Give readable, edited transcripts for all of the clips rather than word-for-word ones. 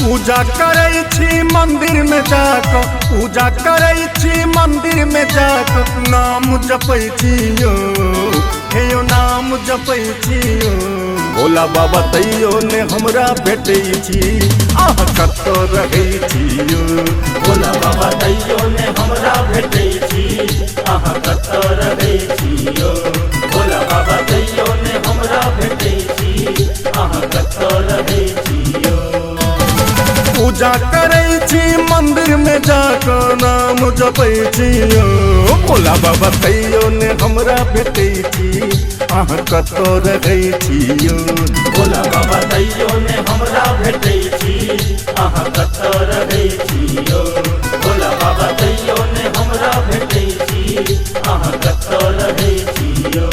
पूजा करे छी मंदिर में जाक, पूजा करे छी मंदिर में जाक, नाम जपै छियो हे यो नाम जपै छियो। भोला बाबा तैयो ने हमरा भेटै छी, आह कतौ रहै छियो। भोला बाबा तैयो ने हमरा भेटै छी, आह कतौ रहै छियो। भोला बाबा तैयो ने हमरा भेटै छी, आह कतौ रहै छियो। पूजा करे छी मंदिर में जाक, नाम जपै छियो। भोला बाबा तैयो ने हमरा भेटै छी, आह कतौ रहै छियो। भोला बाबा तैयो ने हमरा भेटै छी, आह कतौ रहै छियो। भोला बाबा तैयो ने हमरा भेटै छी, आह कतौ रहै छियो।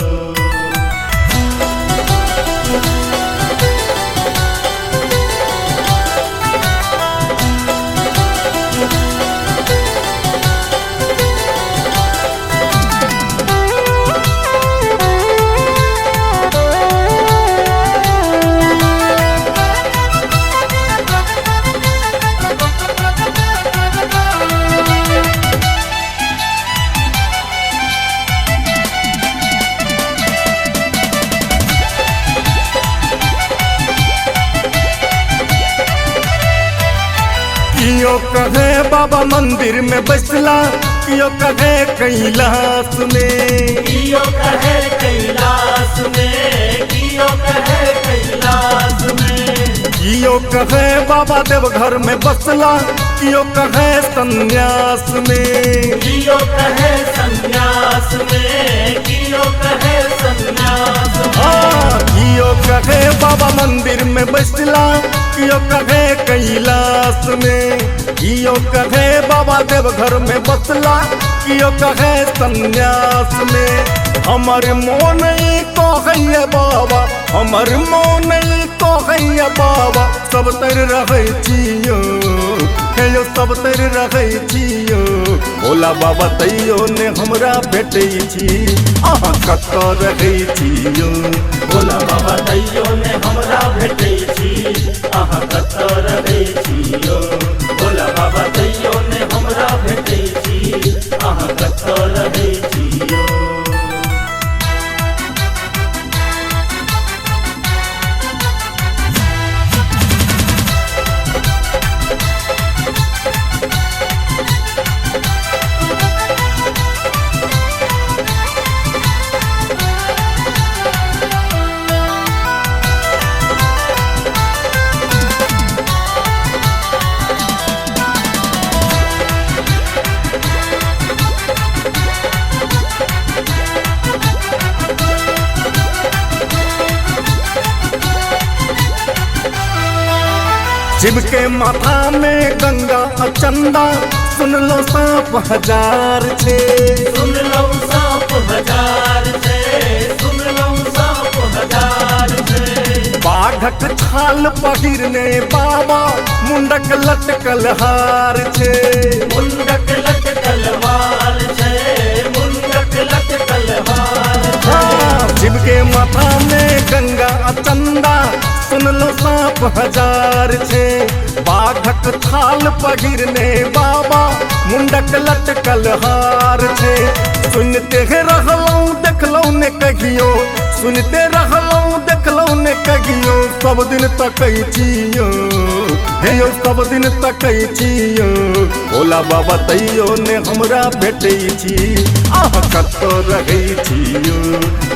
कियो कहे बाबा मंदिर में बैसला, कियो कहे कैलाश में, कियो कहे कैलाश में, कियो कहे कैलाश में। कियो कहे बाबा देवघर में बसला, कियो कहे संन्यास में, कियो कहे संन्यास में, कियो कहे संन्यास में। कियो कहे बाबा मंदिर में बैसला, कियो कहे कैलाश में, कियो कहे बाबा देवघर में बसला, कियो कहे संन्यास में। हमर मोन कहैया बाबा, हमर मोन कहैया बाबा, सब तर रहै छियो हे यो सब तर रहै छियो। भोला बाबा तैयो ने हमरा भेटै छी, आह कतौ रहै छियो। भोला बाबा तैयो ने हमरा भेटै छी, आह कतौ रहै छियो। भोला बाबा तैयो ने हमरा भेटै छी, आह कतौ रहै छियो। शिव के माथा में गंगा चंदा, सुन लो सांप हजार छे, सुन लो सांप हजार छे, सुन लो सांप हजार छे। बाघक छाल पहिरने बाबा, मुंडक लटकल हार छे, मुंडक लटकल हार छे, मुंडक लटकल हार छे। शिव के माथा में गंगा चंदा, सुन लो सांप हजार छे। बाघक थाल पहिरने बाबा, मुंडक लटकल हार छे। सुनते रहलौं देखलौं ने कहियो, सुनते रहलौं देखलौं ने कहियो, सब दिन तकै छियो हे यो सब दिन तकै छियो। भोला बाबा तैयो ने हमरा भेटै छी, आह कतौ रहै छियो।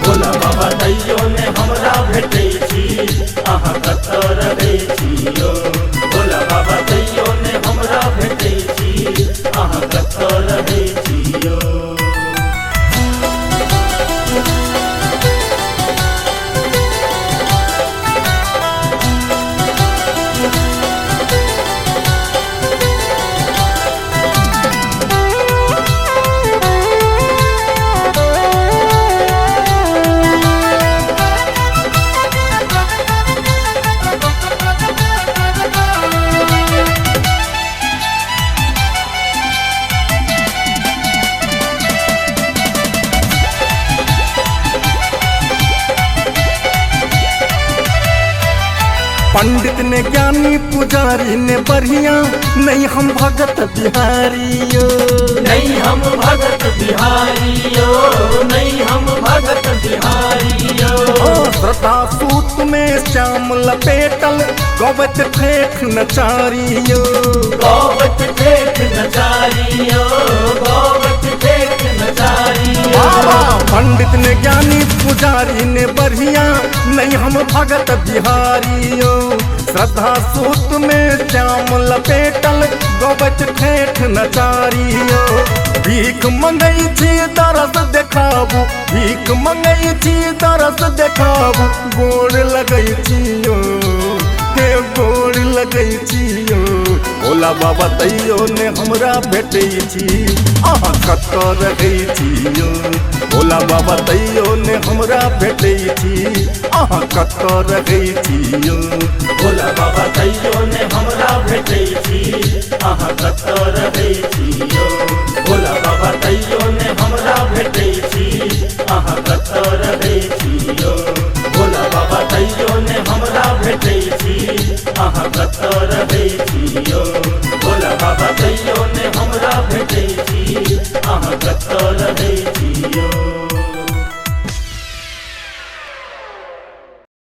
भोला बाबा तैयो ने हमरा भेटै छी, आह कतौ रहै छियो। भोला बाबा तैयो ने हमरा भेटै छी, आह कतौ रहै छियो। पंडित ने ज्ञानी पुजारी ने बढ़िया नहीं हम भगत बिहारियो नहीं हम भगत बिहारियो नहीं हम भगत बिहारियो श्रद्धा सूत में श्याम लपेटल गौवत ठेठ नचारियो गौवत ठेठ नचारियो गौवत ठेठ नचारियो पंडित ने ज्ञानी पुजारी ने बढ़िया नहीं हम भगत बिहारियो श्रद्धा सूत में श्याम लपेटल गौवत ठेठ नचारियो भीख मंगई छी तरस देखाबू भीख मंगई छी तरस देखाबू गोड़ लगई छियो हे गोड़ लगई छियो भोला बाबा तैयो ने हमरा भेटै छी अहाँ कतऽ रहै छियो भोला बाबा तैयो ने हमरा भेटै छी अहाँ कतऽ रहै छियो भोला बाबा तैयो ने हमरा भेटै छी अहाँ कतऽ रहै छियो भोला बाबा तैयो ने